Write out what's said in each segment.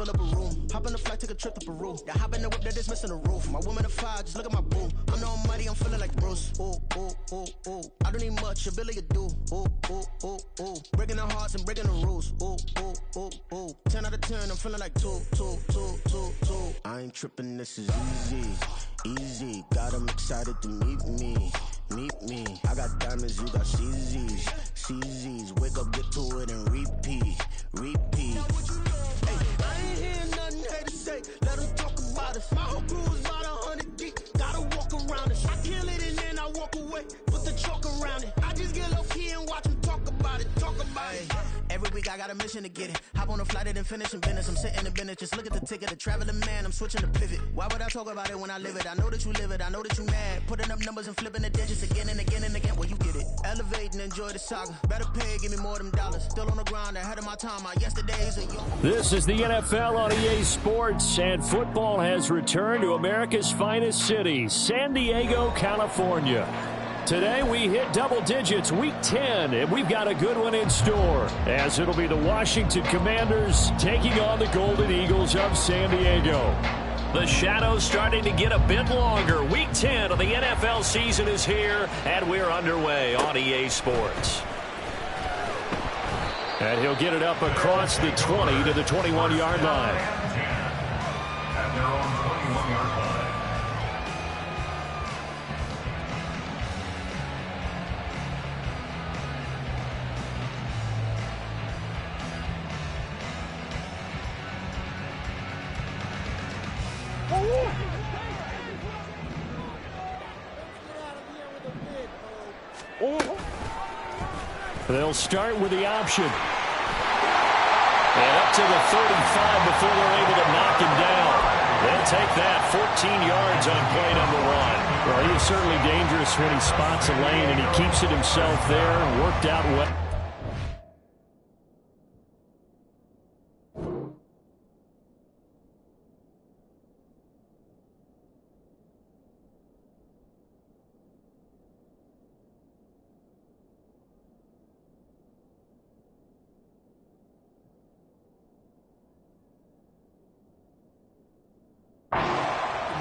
fill up a room. Hop in the flight, take a trip to Peru. Yeah, hop in the whip that is missing the roof. My woman a fire, just look at my boo. I'm no money, I'm feeling like Bruce. Ooh, ooh, ooh, ooh. I don't need much, ability to do. Ooh, ooh, ooh, ooh. Breaking the hearts and breaking the rules. Ooh, ooh, ooh, ooh. 10 out of 10, I'm feeling like 2. I ain't tripping, this is easy. Got 'em excited to meet me. I got diamonds, you got CZs. Wake up, get to it and repeat. Hey, I ain't hearing nothing haters say. Let them talk about us. My whole crew is about 100 deep. Gotta walk around us. I kill it and then I walk away. Put the chalk around it. I just get low key and watch them talk about it. Every week I got a mission to get it. Hop on a flight and then finish in business. I'm sitting in business, just look at the ticket. A traveling man, I'm switching to pivot. Why would I talk about it when I live it? I know that you live it, I know that you mad. Putting up numbers and flipping the digits again and again and again. Well, you get it. Elevate and enjoy the saga. Better pay, give me more of them dollars. Still on the grind, ahead of my time. My yesterdays are young. This is the NFL on EA Sports, and football has returned to America's finest city, San Diego, California. Today we hit double digits, week 10, and we've got a good one in store, as it'll be the Washington Commanders taking on the Golden Eagles of San Diego. The shadows starting to get a bit longer. Week 10 of the NFL season is here, and we're underway on EA Sports. And he'll get it up across the 20 to the 21-yard line. At their own 21-yard line. They'll start with the option. And up to the 35 before they're able to knock him down. They'll take that 14 yards on play number 1. Well, he is certainly dangerous when he spots a lane, and he keeps it himself there. Worked out well.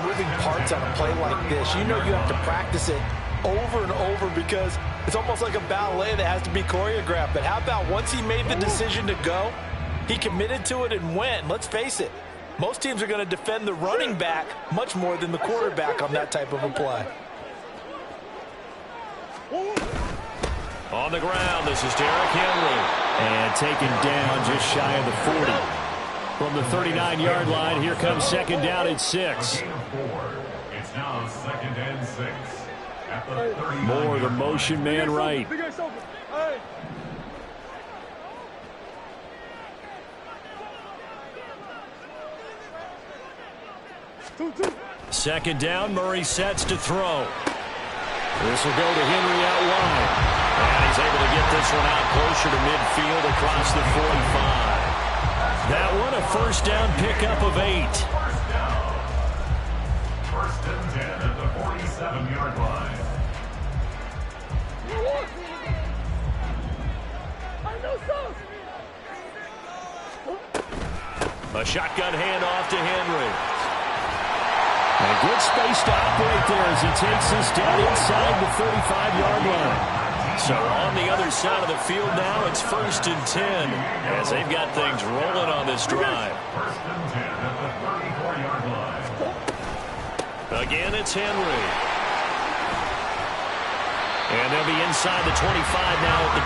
Moving parts on a play like this, you know you have to practice it over and over because it's almost like a ballet that has to be choreographed. But how about once he made the decision to go, he committed to it and went. Let's face it, most teams are going to defend the running back much more than the quarterback on that type of a play. On the ground, this is Derrick Henry. And taken down just shy of the 40. From the 39-yard line, here comes second down at 6. It's now 2nd and 6. At the 39. Moore, the motion man right. Second down, Murray sets to throw. This will go to Henry out wide. And he's able to get this one out closer to midfield across the 45. That one a first down pickup of 8. First down. 1st and 10 at the 47-yard line. A shotgun handoff to Henry. And good space to operate there as he takes this down inside the 35-yard line. So on the other side of the field now, it's 1st and 10 as they've got things rolling on this drive. 1st and 10 at the 34-yard line. Again, it's Henry. And they'll be inside the 25 now at the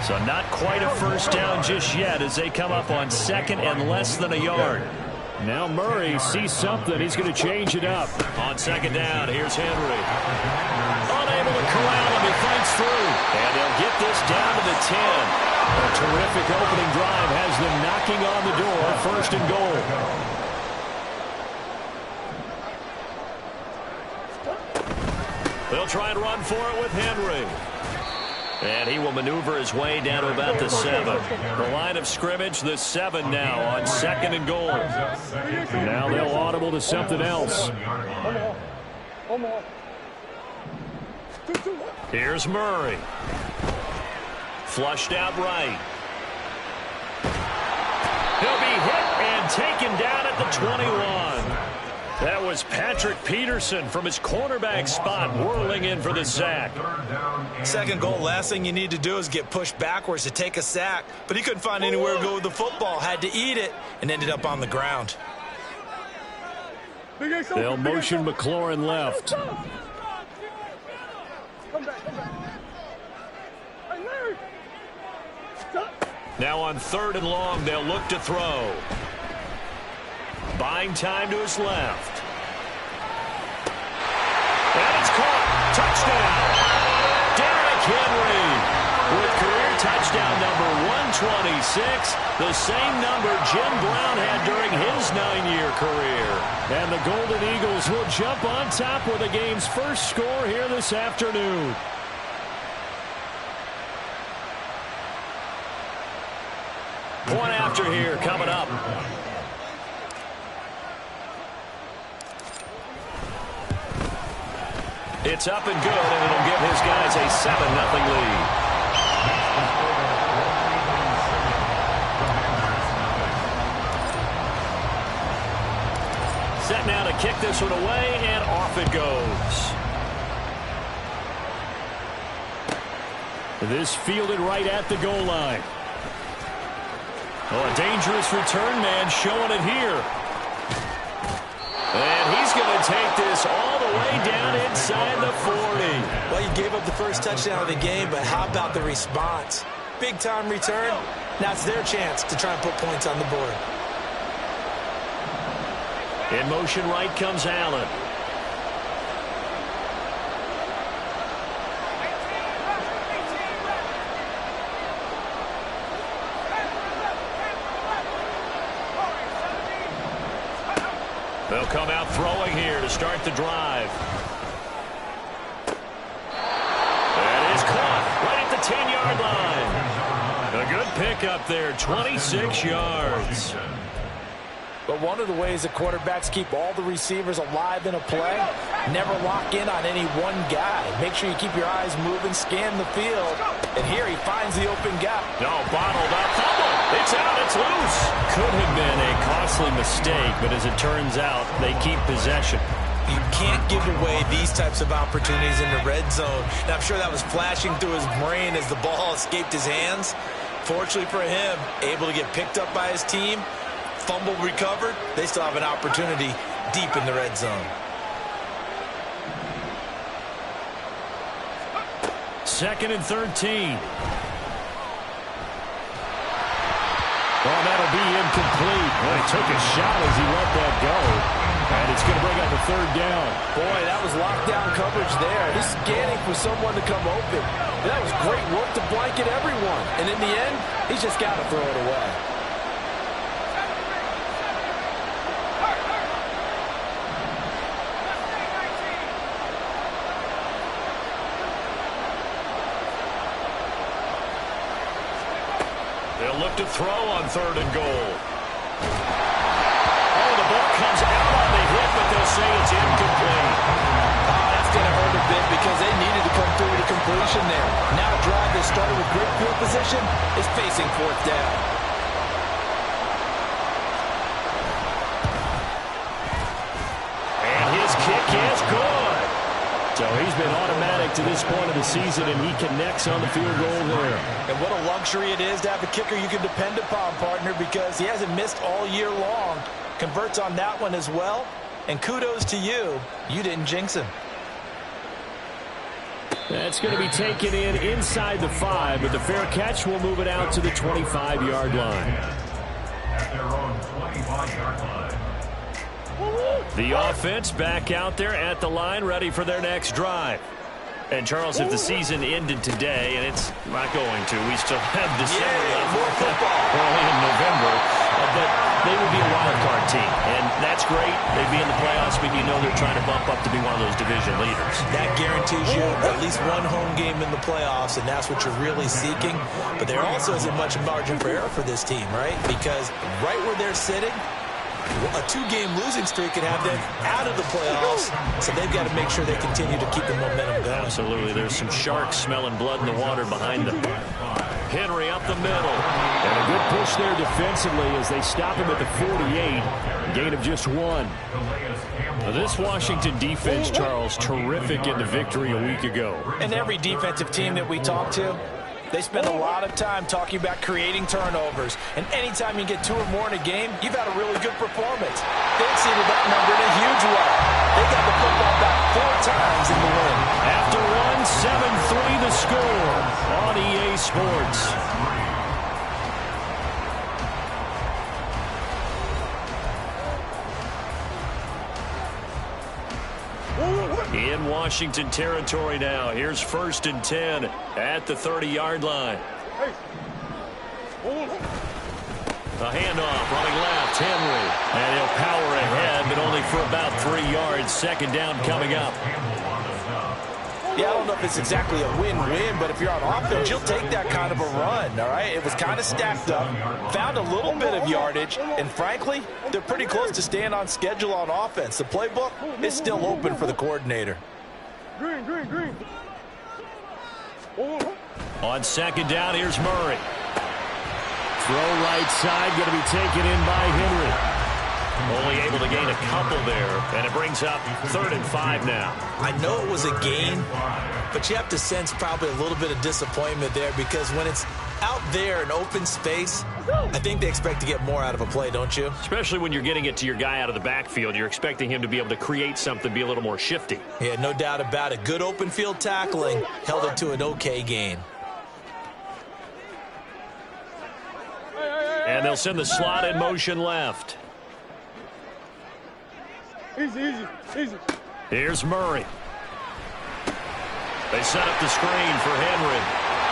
24. So not quite a first down just yet as they come up on 2nd and less than a yard. Now Murray sees something. He's going to change it up. On 2nd down, here's Henry. Unable to corral him. He fights through. And they'll get this down to the 10. A terrific opening drive has them knocking on the door. 1st and goal. They'll try and run for it with Henry. And he will maneuver his way down to about the 7. The line of scrimmage, the 7 now on 2nd and goal. Now they'll audible to something else. Here's Murray. Flushed out right. He'll be taken down at the 21. That was Patrick Peterson from his cornerback spot whirling in for the sack. Second goal, last thing you need to do is get pushed backwards to take a sack. But he couldn't find anywhere to go with the football, had to eat it, and ended up on the ground. They'll motion McLaurin left. Now on 3rd and long, they'll look to throw. Buying time to his left. And it's caught. Touchdown. Derrick Henry with career touchdown number 126, the same number Jim Brown had during his 9-year career. And the Golden Eagles will jump on top with the game's first score here this afternoon. Point after here coming up. It's up and good, and it'll give his guys a 7-0 lead. Set now to kick this one away, and off it goes. This fielded right at the goal line. Oh, a dangerous return man showing it here. And he's going to take this all the way down inside the 40. Well, you gave up the first touchdown of the game, but how about the response? Big-time return. Now it's their chance to try and put points on the board. In motion right comes Allen. They'll come out throwing here to start the drive. That is caught right at the 10-yard line. A good pickup there, 26 yards. But one of the ways that quarterbacks keep all the receivers alive in a play, never lock in on any one guy. Make sure you keep your eyes moving, scan the field. And here he finds the open gap. No, bottled up. Fumble. It's out. It's loose. Could have been a costly mistake, but as it turns out, they keep possession. You can't give away these types of opportunities in the red zone. And I'm sure that was flashing through his brain as the ball escaped his hands. Fortunately for him, able to get picked up by his team, fumble recovered. They still have an opportunity deep in the red zone. Second and 13. Oh, that'll be incomplete. Well, he took a shot as he let that go. And it's going to bring up a 3rd down. Boy, that was lockdown coverage there. He's scanning for someone to come open. That was great work to blanket everyone. And in the end, he's just got to throw it away. They'll look to throw on 3rd and goal. Oh, the ball comes out on the hit, but they'll say it's incomplete. That's going to hurt a bit because they needed to come through with a completion there. Now a drive that started with great field position is facing 4th down. And his kick is good. So he's been automatic to this point of the season, and he connects on the field goal there. And what a luxury it is to have a kicker you can depend upon, partner, because he hasn't missed all year long. Converts on that one as well. And kudos to you. You didn't jinx him. That's going to be taken in inside the 5, but the fair catch will move it out to the 25-yard line. At their own 25-yard line. The offense back out there at the line, ready for their next drive. And, Charles, if the season ended today, and it's not going to, we still have December left. More football. Early in November, but they would be a wild card team. And that's great. They'd be in the playoffs, but you know they're trying to bump up to be one of those division leaders. That guarantees you at least one home game in the playoffs, and that's what you're really seeking. But there also isn't much margin for error for this team, right? Because right where they're sitting, a 2-game losing streak could have them out of the playoffs, so they've got to make sure they continue to keep the momentum going. Absolutely. There's some sharks smelling blood in the water behind them. Henry up the middle. And a good push there defensively as they stop him at the 48. A gain of just 1. Now this Washington defense, Charles, terrific in the victory a week ago. And every defensive team that we talk to, they spend a lot of time talking about creating turnovers. And anytime you get 2 or more in a game, you've had a really good performance. They exceeded that number in a huge way. They got the football back 4 times in the win. After one, 7-3 the score on EA Sports. In Washington territory now. Here's 1st and 10 at the 30-yard line. A handoff running left, Henry. And he'll power ahead, but only for about 3 yards. 2nd down coming up. Yeah, I don't know if it's exactly a win-win, but if you're on offense, you'll take that kind of a run, all right? It was kind of stacked up, found a little bit of yardage, and frankly, they're pretty close to staying on schedule on offense. The playbook is still open for the coordinator. Green. On 2nd down, here's Murray. Throw right side, going to be taken in by Henry. Only able to gain a couple there, and it brings up 3rd and 5 now. I know it was a gain, but you have to sense probably a little bit of disappointment there because when it's out there in open space, I think they expect to get more out of a play, don't you? Especially when you're getting it to your guy out of the backfield. You're expecting him to be able to create something, be a little more shifty. Yeah, no doubt about it. Good open field tackling held it to an okay gain. And they'll send the slot in motion left. Easy. Here's Murray. They set up the screen for Henry.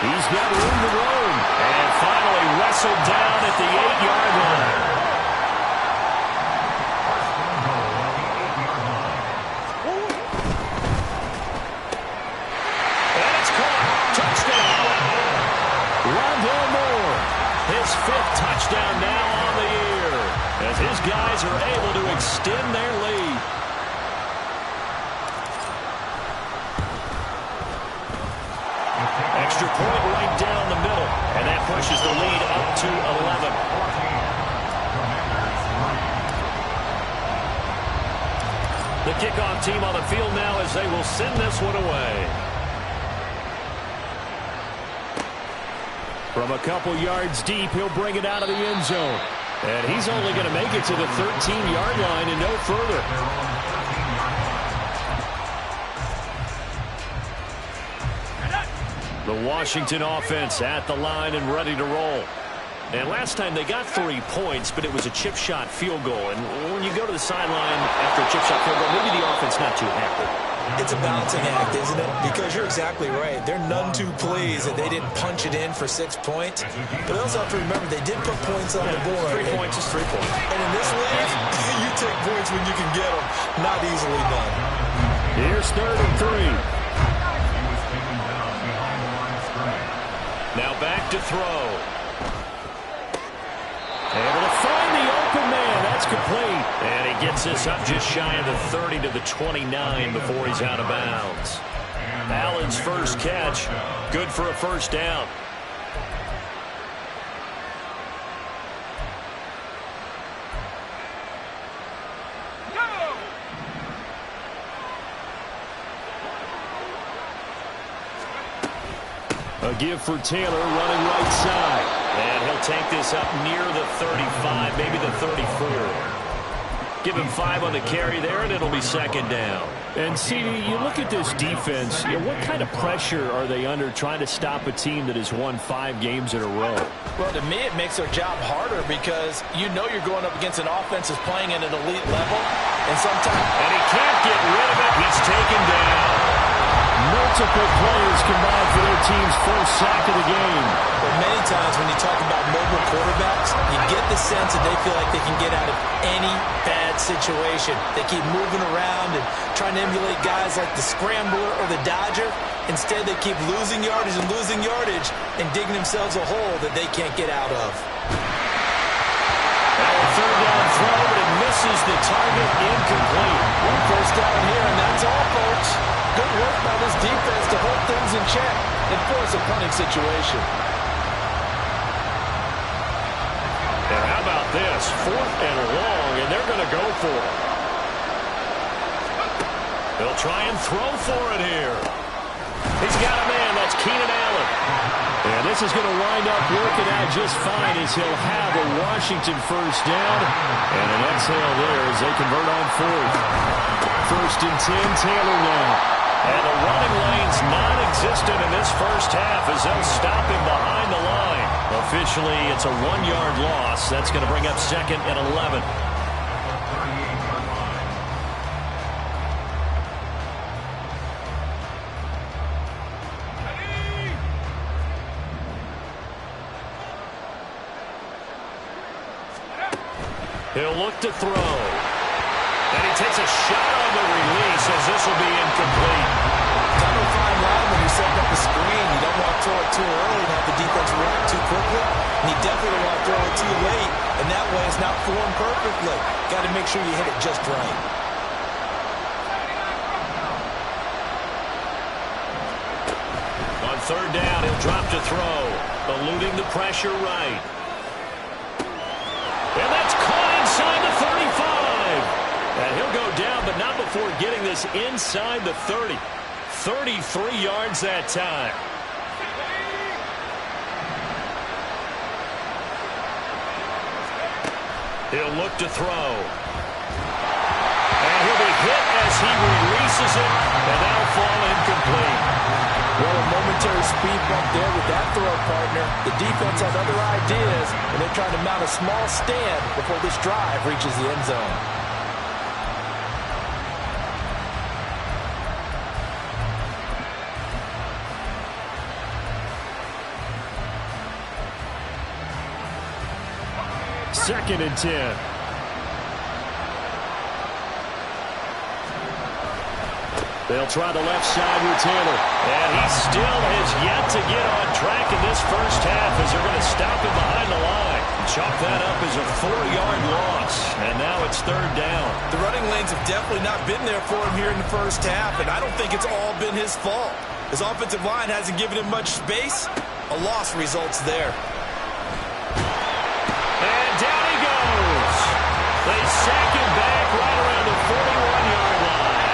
He's got room to roam. And finally wrestled down at the 8-yard line. And it's caught. Touchdown. Rondell Moore. His 5th touchdown now on the year, as his guys are able to extend their lead. Extra point right down the middle, and that pushes the lead up to 11. The kickoff team on the field now as they will send this one away. From a couple yards deep, he'll bring it out of the end zone. And he's only going to make it to the 13-yard line and no further. The Washington offense at the line and ready to roll. And last time they got 3 points, but it was a chip shot field goal. And when you go to the sideline after a chip shot field goal, maybe the offense not too happy. It's a balancing act, isn't it? Because you're exactly right. They're none too pleased that they didn't punch it in for 6 points. But they also have to remember they did put points on the board. 3 points is 3 points. And in this league, you take points when you can get them. Not easily done. Here's 3rd and 3. Now back to throw. Able to find the open man. That's complete. And he gets this up just shy of the 30 to the 29 before he's out of bounds. Allen's first catch. Good for a 1st down. A give for Taylor running right side. And he'll take this up near the 35, maybe the 34. Give him 5 on the carry there, and it'll be 2nd down. And, CD, you look at this defense, what kind of pressure are they under trying to stop a team that has won 5 games in a row? Well, to me, it makes their job harder because you know you're going up against an offense that's playing at an elite level. And sometimes... And he can't get rid of it. He's taken down. Multiple players combined for their team's first sack of the game. But many times when you talk about mobile quarterbacks, you get the sense that they feel like they can get out of any bad situation. They keep moving around and trying to emulate guys like the Scrambler or the Dodger. Instead, they keep losing yardage and digging themselves a hole that they can't get out of. Now a 3rd down throw, but it misses the target, incomplete. 1 first down here, and that's all, folks. Good work by this defense to hold things in check and force a punting situation. And how about this? 4th and long, and they're going to go for it. They'll try and throw for it here. He's got a man. That's Keenan Allen. And this is going to wind up working out just fine as he'll have a Washington first down. And an exhale there as they convert on 4th. 1st and 10, Taylor now. And the running lane's non-existent in this first half as they'll stop him behind the line. Officially, it's a 1-yard loss. That's going to bring up 2nd and 11. He'll look to throw. And he takes a shot on the release as this will be incomplete. Kind of a fine line when you're setting up the screen. You don't want to throw it too early and have the defense react too quickly. And you definitely don't want to throw it too late. And that way it's not formed perfectly. Got to make sure you hit it just right. On 3rd down, he'll drop to throw. Eluding the pressure right. And that's caught inside the 35. And he'll go down, but not before getting this inside the 30. 33 yards that time. He'll look to throw. And he'll be hit as he releases it, and that'll fall incomplete. Well, a momentary speed bump there with that throw, partner. The defense has other ideas, and they're trying to mount a small stand before this drive reaches the end zone. Second and 10. They'll try the left side with Taylor. And he still has yet to get on track in this first half as they're going to stop him behind the line. Chalk that up as a 4-yard loss. And now it's 3rd down. The running lanes have definitely not been there for him here in the first half, and I don't think it's all been his fault. His offensive line hasn't given him much space. A loss results there. And down he goes. They sack him back right around the 41-yard line.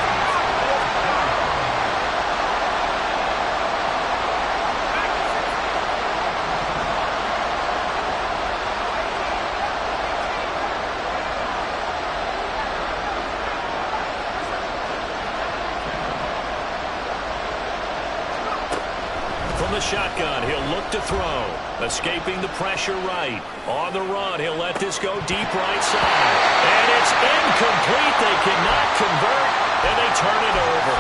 From the shotgun, he'll look to throw. Escaping the pressure right. On the run, he'll let this go deep right side. And it's incomplete. They cannot convert, and they turn it over.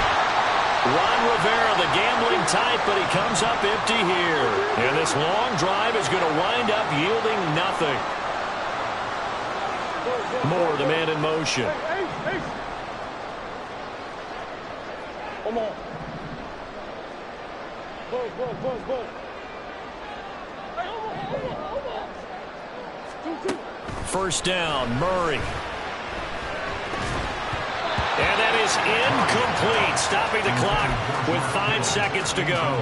Ron Rivera, the gambling type, but he comes up empty here. And this long drive is going to wind up yielding nothing. Moore, the man in motion. Come on. Buzz. First down, Murray. And that is incomplete, stopping the clock with 5 seconds to go.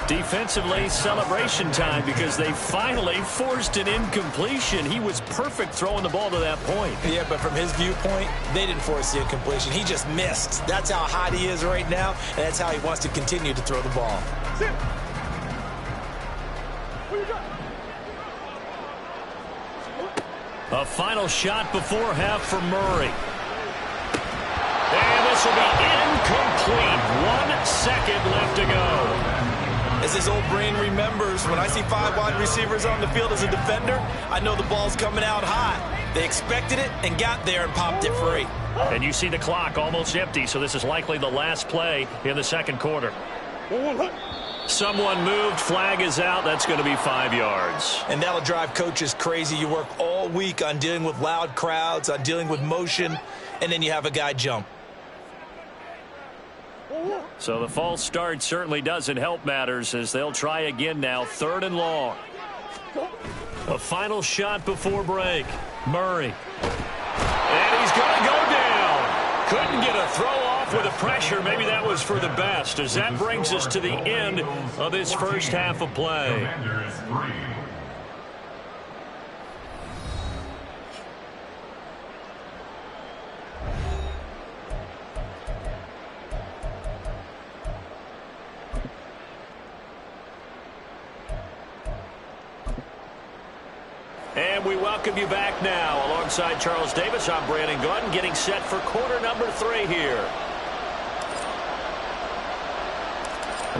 Defensively, celebration time because they finally forced an incompletion. He was perfect throwing the ball to that point. Yeah, but from his viewpoint, they didn't force the incompletion. He just missed. That's how hot he is right now, and that's how he wants to continue to throw the ball. A final shot before half for Murray. And this will be incomplete. 1 second left to go. As his old brain remembers, when I see 5 wide receivers on the field as a defender, I know the ball's coming out hot. They expected it and got there and popped it free. And you see the clock almost empty, so this is likely the last play in the second quarter. Someone moved, flag is out, that's going to be 5 yards. And that'll drive coaches crazy. You work all week on dealing with loud crowds, on dealing with motion, and then you have a guy jump. So the false start certainly doesn't help matters as they'll try again now, 3rd and long. A final shot before break. Murray. And he's going to go down. Couldn't get a throw off with the pressure. Maybe that was for the best as that brings us to the end of this first half of play. And we welcome you back now. Alongside Charles Davis, I'm Brandon Gaudin, getting set for quarter number 3 here.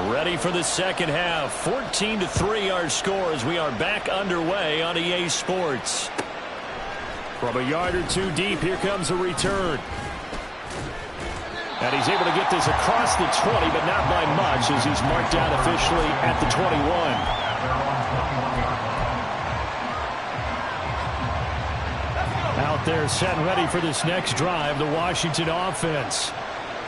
Ready for the second half. 14-3 our score as we are back underway on EA Sports. From a yard or two deep, here comes a return. And he's able to get this across the 20, but not by much as he's marked down officially at the 21. Out there set and ready for this next drive, the Washington offense.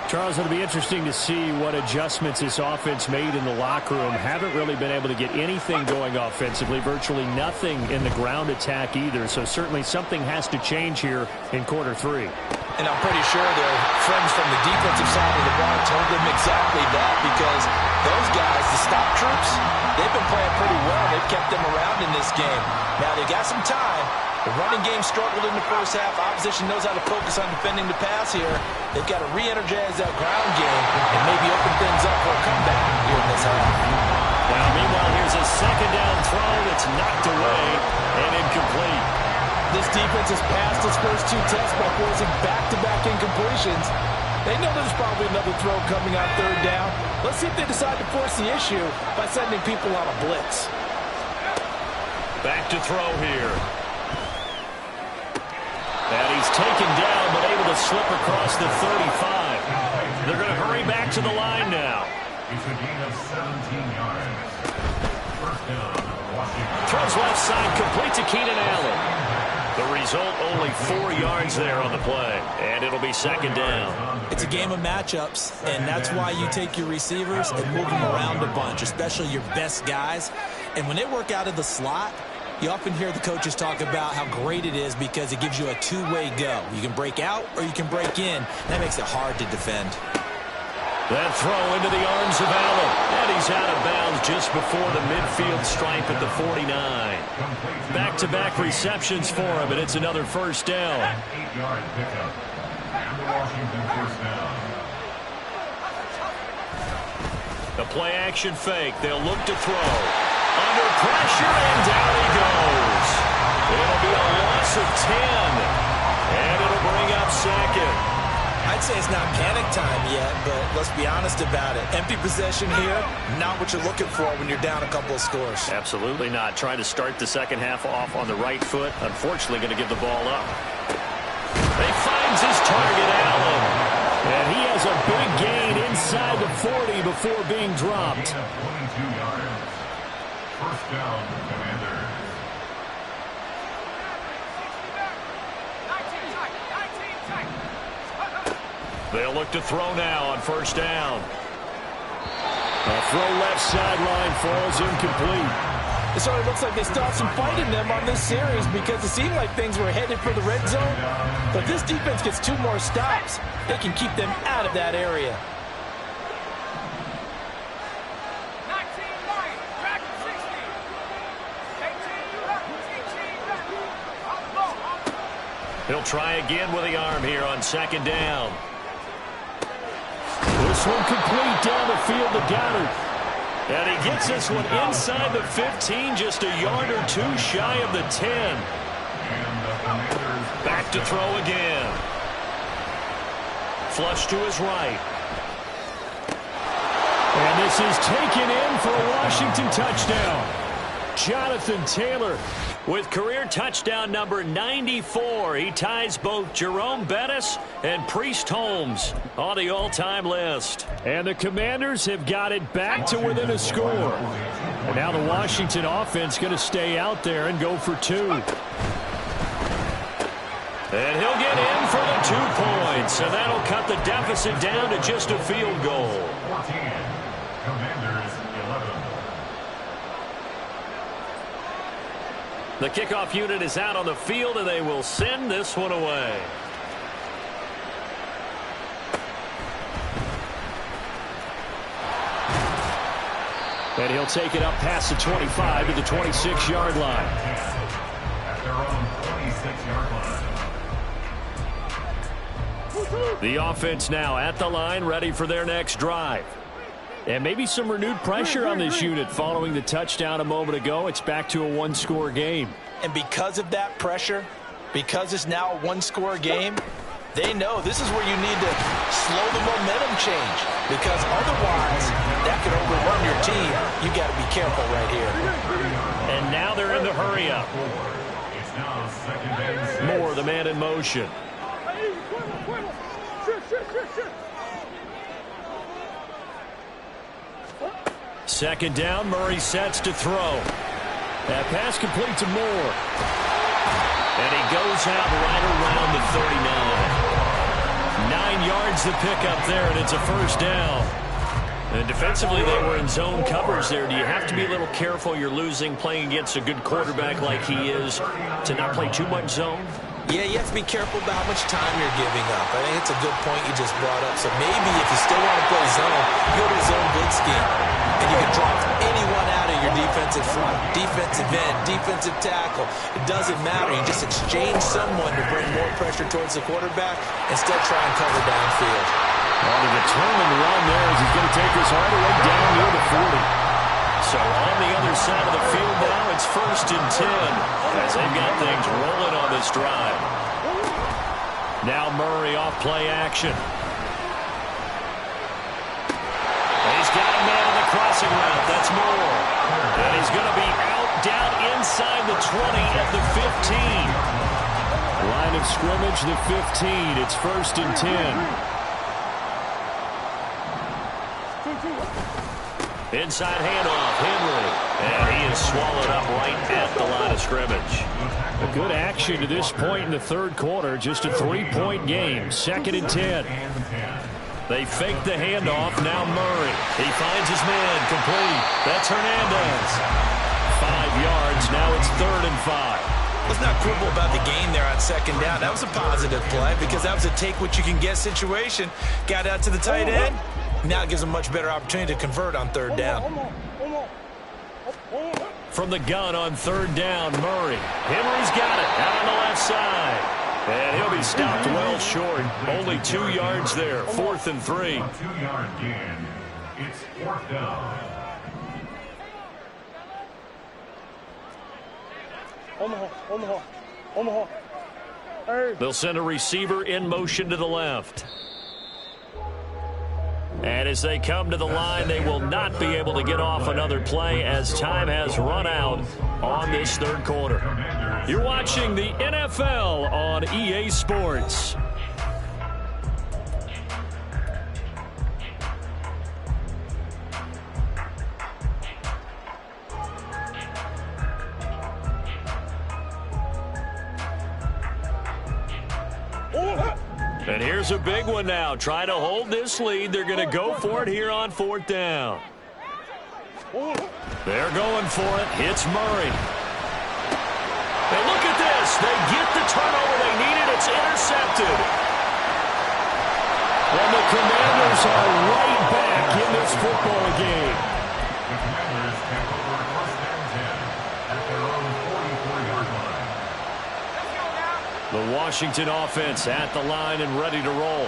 Charles, it'll be interesting to see what adjustments this offense made in the locker room. Haven't really been able to get anything going offensively, virtually nothing in the ground attack either. So certainly something has to change here in quarter 3. And I'm pretty sure their friends from the defensive side of the ball told them exactly that, because those guys, the stop troops, they've been playing pretty well. They've kept them around in this game. Now they got some time. The running game struggled in the first half. Opposition knows how to focus on defending the pass here. They've got to re-energize that ground game and maybe open things up for a comeback here in this half. Now, meanwhile, here's a second down throw that's knocked away and incomplete. This defense has passed its first 2 tests by forcing back-to-back incompletions. They know there's probably another throw coming on third down. Let's see if they decide to force the issue by sending people on a blitz. Back to throw here. And he's taken down, but able to slip across the 35. They're going to hurry back to the line now. It's a gain of 17 yards. First down, Washington. Throws left side, complete to Keenan Allen. The result, only 4 yards there on the play. And it'll be second down. It's a game of matchups, and that's why you take your receivers and move them around a bunch, especially your best guys. And when they work out of the slot, you often hear the coaches talk about how great it is because it gives you a two-way go. You can break out or you can break in. That makes it hard to defend. That throw into the arms of Allen. And he's out of bounds just before the midfield stripe at the 49. Back-to-back receptions for him, and it's another first down. 8-yard pickup. And the Washington first down. The play-action fake. They'll look to throw. Under pressure, and down he goes. It'll be a loss of 10. And it'll bring up second. I'd say it's not panic time yet, but let's be honest about it. Empty possession here, not what you're looking for when you're down a couple of scores. Absolutely not. Trying to start the second half off on the right foot. Unfortunately, going to give the ball up. He finds his target, Allen. And he has a big gain inside the 40 before being dropped. 22 yards. First down, Commanders. They'll look to throw now on first down. A throw left sideline falls incomplete. It sort of looks like they still have some fight in them on this series because it seemed like things were headed for the red zone. But this defense gets 2 more stops. They can keep them out of that area. He'll try again with the arm here on second down. This one complete down the field to Goddard. And he gets this one inside the 15, just a yard or 2 shy of the 10. Back to throw again. Flush to his right. And this is taken in for a Washington touchdown. Jonathan Taylor with career touchdown number 94. He ties both Jerome Bettis and Priest Holmes on the all-time list. And the Commanders have got it back to within a score. And now the Washington offense going to stay out there and go for 2. And he'll get in for the 2 points. And that'll cut the deficit down to just a field goal. 14. Commanders 11. The kickoff unit is out on the field, and they will send this one away. And he'll take it up past the 25 to the 26-yard line. At their own 26-yard line. The offense now at the line, ready for their next drive. And maybe some renewed pressure on this unit following the touchdown a moment ago. It's back to a one-score game. And because of that pressure, because it's now a one-score game, they know this is where you need to slow the momentum change, because otherwise that could overrun your team. You got to be careful right here. And now they're in the hurry-up. Moore, the man in motion. Second down, Murray sets to throw. That pass complete to Moore. And he goes out right around the 39. 9 yards to pick up there, and it's a first down. And defensively, they were in zone coverage there. Do you have to be a little careful? You're losing, playing against a good quarterback like he is, to not play too much zone? Yeah, you have to be careful about how much time you're giving up. I think it's a good point you just brought up. So maybe if you still want to play zone, go to zone blitz scheme. And you can drop anyone out of your defensive front, defensive end, defensive tackle. It doesn't matter. You just exchange someone to bring more pressure towards the quarterback and still try and cover downfield. Well, the determined run there as he's going to take this all the way down near the 40. So on the other side of the field now, it's 1st and 10 as they've got things rolling on this drive. Now Murray off play action. He's got a man in the crossing route. That's Moore. And he's going to be out down inside the 20 at the 15. Line of scrimmage, the 15. It's 1st and 10. Inside handoff, Henry. And he is swallowed up right at the line of scrimmage. A good action to this point in the third quarter. Just a 3-point game. 2nd and 10. They fake the handoff. Now Murray. He finds his man. Complete. That's Hernandez. 5 yards. Now it's 3rd and 5. Let's not quibble about the gain there on 2nd down. That was a positive play because that was a take-what-you-can-get situation. Got out to the tight end. Now it gives them a much better opportunity to convert on 3rd down. From the gun on 3rd down, Murray. Henry's got it out on the left side. And he'll be stopped well short. Only 2 yards there. 4th and 3. 2-yard gain. It's 4th down. Omaha. Hey. They'll send a receiver in motion to the left. And as they come to the line, they will not be able to get off another play as time has run out on this third quarter. You're watching the NFL on EA Sports. And here's a big one now. Trying to hold this lead. They're going to go for it here on 4th down. They're going for it. Hits Murray. And look at this. They get the turnover they needed. It's intercepted. And the Commanders are right back in this football game. The Commanders take over 1st and 10 at their own 44-yard line. The Washington offense at the line and ready to roll.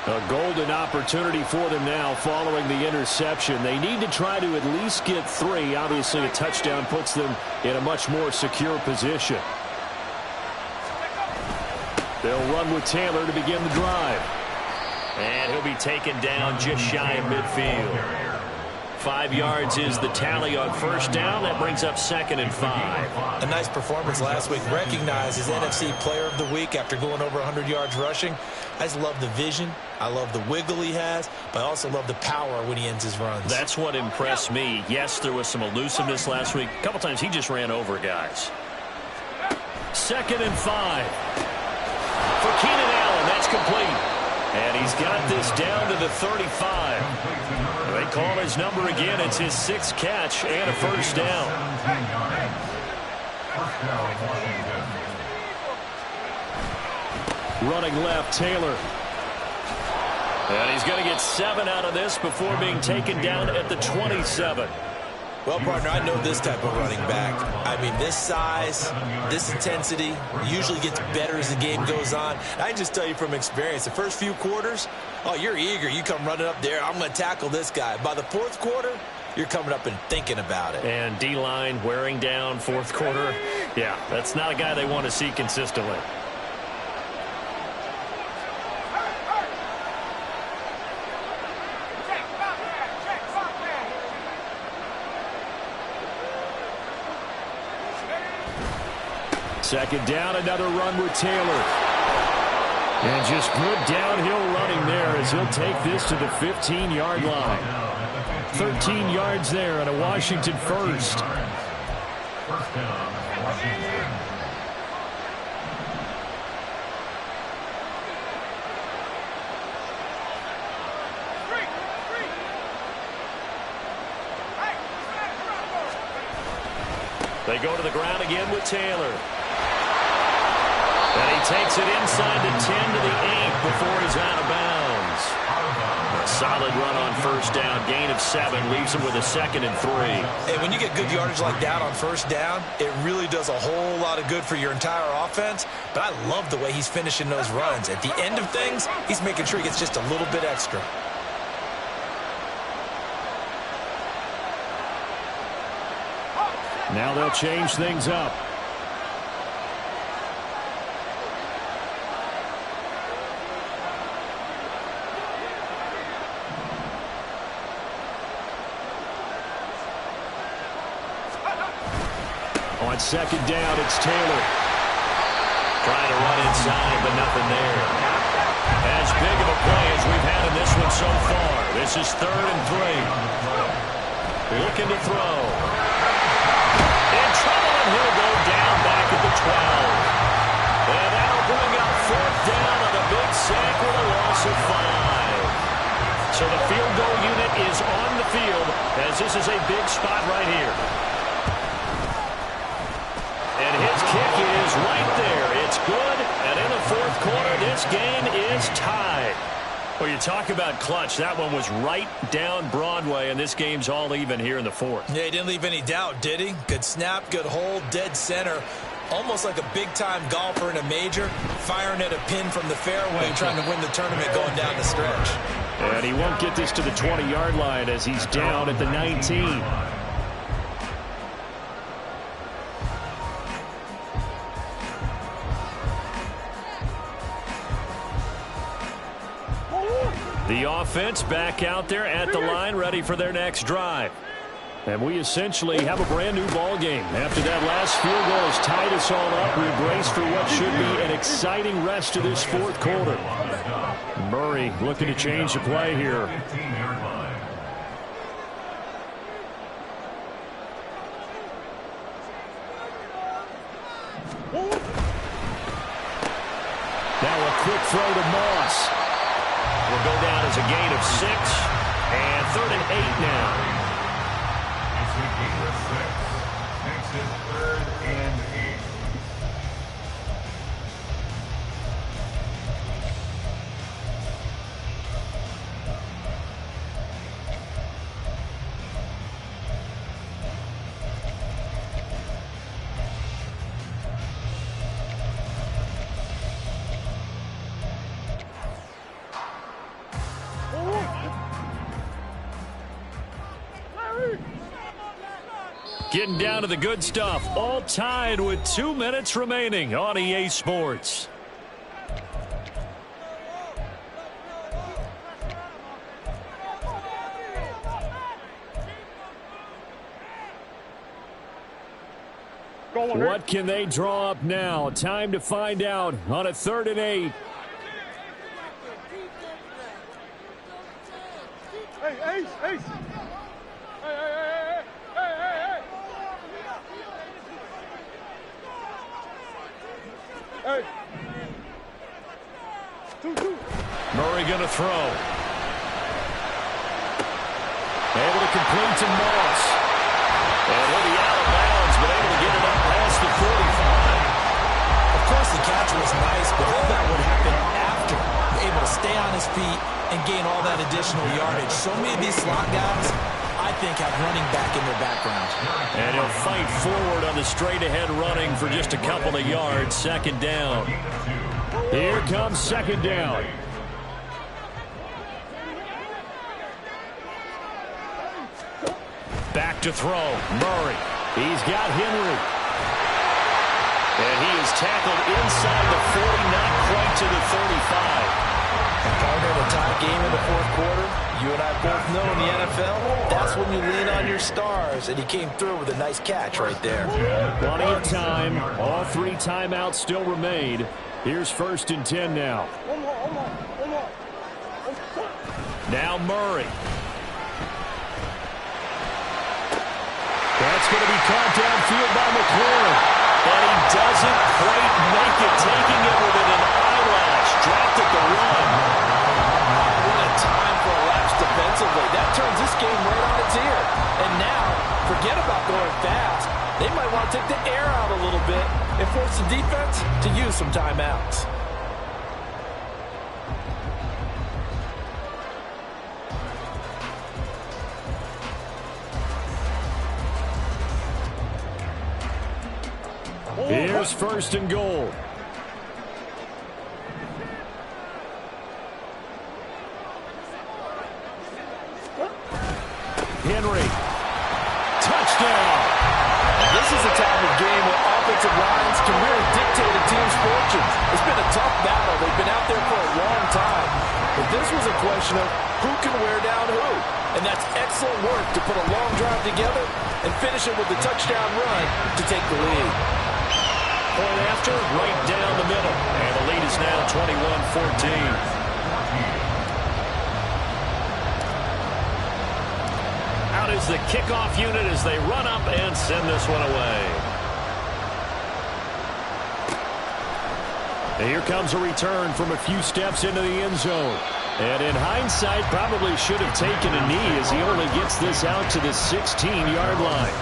A golden opportunity for them now following the interception. They need to try to at least get 3. Obviously, a touchdown puts them in a much more secure position. They'll run with Taylor to begin the drive. And he'll be taken down just shy of midfield. 5 yards is the tally on 1st down. That brings up 2nd and 5. A nice performance last week. Recognized as NFC Player of the Week after going over 100 yards rushing. I just love the vision. I love the wiggle he has, but I also love the power when he ends his runs. That's what impressed me. Yes, there was some elusiveness last week. A couple times he just ran over guys. 2nd and 5. For Keenan Allen, that's complete. And he's got this down to the 35. They call his number again. It's his 6th catch and a 1st down. Running left, Taylor. And he's going to get 7 out of this before being taken down at the 27. Well, partner, I know this type of running back. I mean, this size, this intensity usually gets better as the game goes on. I can just tell you from experience, the first few quarters, oh, you're eager. You come running up there, I'm going to tackle this guy. By the fourth quarter, you're coming up and thinking about it. And D-line wearing down fourth quarter. Yeah, that's not a guy they want to see consistently. Second down, another run with Taylor. And just good downhill running there as he'll take this to the 15-yard line. 13 yards there and a Washington first. First down, Washington. They go to the ground again with Taylor. And he takes it inside the 10 to the 8 before he's out of bounds. A solid run on first down. Gain of 7 leaves him with a 2nd and 3. Hey, when you get good yardage like that on first down, it really does a whole lot of good for your entire offense. But I love the way he's finishing those runs. At the end of things, he's making sure he gets just a little bit extra. Now they'll change things up. On second down, it's Taylor. Trying to run inside, but nothing there. As big of a play as we've had in this one so far. This is 3rd and 3. Looking to throw. In trouble, and he'll go down back at the 12. And that'll bring up 4th down on a big sack with a loss of 5. So the field goal unit is on the field as this is a big spot right here. And his kick is right there. It's good. And in the 4th quarter, this game is tied. Well, you talk about clutch. That one was right down Broadway, and this game's all even here in the 4th. Yeah, he didn't leave any doubt, did he? Good snap, good hold, dead center. Almost like a big-time golfer in a major, firing at a pin from the fairway, trying to win the tournament going down the stretch. And he won't get this to the 20-yard line as he's down at the 19. The offense back out there at the line, ready for their next drive. And we essentially have a brand-new ball game. After that last field goal has tied us all up, we brace for what should be an exciting rest of this 4th quarter. Murray looking to change the play here. 15-yard line. Now a quick throw to Moss. Will go down as a gain of 6, and 3rd and 8 now. It's a gain of 6. Makes it 3rd and 8. Getting down to the good stuff. All tied with 2 minutes remaining on EA Sports. What can they draw up now? Time to find out on a 3rd and 8. Hey, Ace, Ace. Hey. Murray going to throw. Able to complete to Moss. And he'll be out of bounds, but able to get it up past the 45. Of course, the catch was nice, but how about what happened after? Able to stay on his feet and gain all that additional yardage. So many of these slot guys, I think, have running back in their background. And he'll fight forward on the straight-ahead running for just a couple of yards. Second down. Here comes second down. Back to throw. Murray. He's got Henry. And he is tackled inside the 40, not quite to the 35. And partner, in a tie game in the fourth quarter, you and I both know in the NFL, that's when you lean on your stars, and he came through with a nice catch right there. Plenty of time. All three timeouts still remain. Here's 1st and 10 now. Now Murray. That's going to be caught downfield by McLaurin. And he doesn't quite make it, taking it within an eyelash. Dropped at the run. What a time for a lapse defensively. That turns this game right on its ear. And now, forget about going fast. They might want to take the air out a little bit and force the defense to use some timeouts. Here's 1st and goal. Henry. Touchdown. This is a type of game where offensive lines can really dictate a team's fortunes. It's been a tough battle. They've been out there for a long time. But this was a question of who can wear down who. And that's excellent work to put a long drive together and finish it with a touchdown run to take the lead. Point after, right down the middle. And the lead is now 21-14. Out is the kickoff unit as they run up and send this one away. And here comes a return from a few steps into the end zone. And in hindsight, probably should have taken a knee as he only gets this out to the 16-yard line.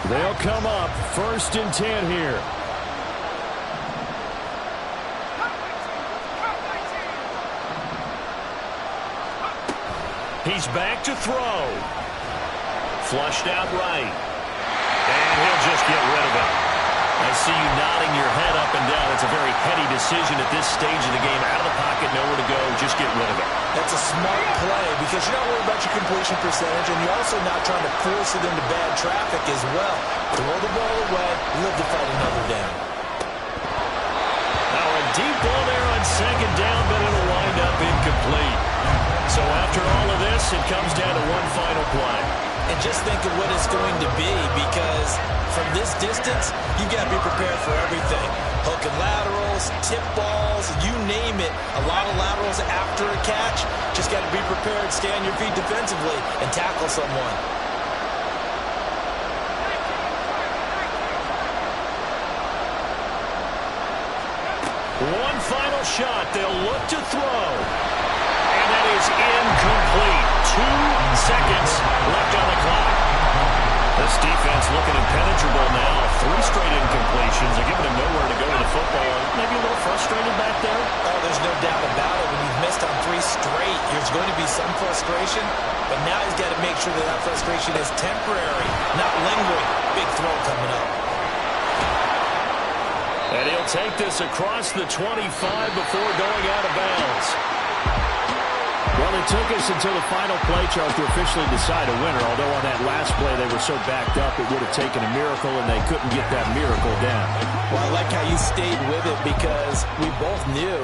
They'll come up 1st and 10 here. He's back to throw. Flushed out right. And he'll just get rid of it. I see you nodding your head up and down. It's a very heady decision at this stage of the game. Out of the pocket, nowhere to go. Just get rid of it. That's a smart play because you're not worried about your completion percentage, and you're also not trying to force it into bad traffic as well. Throw the ball away, live to fight another down. Now a deep ball there on second down, but it'll wind up incomplete. So after all of this, it comes down to one final play. And just think of what it's going to be, because from this distance, you've got to be prepared for everything. Hook and laterals, tip balls, you name it. A lot of laterals after a catch. Just got to be prepared, stay on your feet defensively, and tackle someone. One final shot. They'll look to throw. And that is incomplete. 2 seconds left on the clock. This defense looking impenetrable now. 3 straight incompletions. They're giving him nowhere to go with the football. Maybe a little frustrated back there. Oh, there's no doubt about it. When you've missed on 3 straight, there's going to be some frustration. But now he's got to make sure that that frustration is temporary, not lingering. Big throw coming up. And he'll take this across the 25 before going out of bounds. Well, it took us until the final play chart to officially decide a winner, although on that last play they were so backed up it would have taken a miracle, and they couldn't get that miracle down. Well, I like how you stayed with it, because we both knew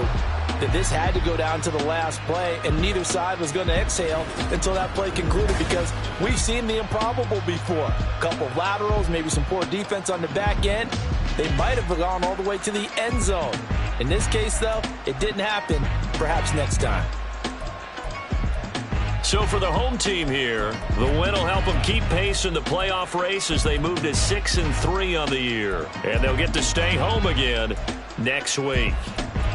that this had to go down to the last play, and neither side was going to exhale until that play concluded, because we've seen the improbable before. A couple of laterals, maybe some poor defense on the back end. They might have gone all the way to the end zone. In this case, though, it didn't happen. Perhaps next time. So for the home team here, the win will help them keep pace in the playoff race as they move to 6-3 on the year. And they'll get to stay home again next week.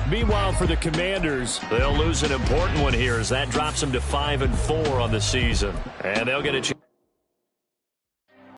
Meanwhile, for the Commanders, they'll lose an important one here as that drops them to 5-4 on the season. And they'll get a chance.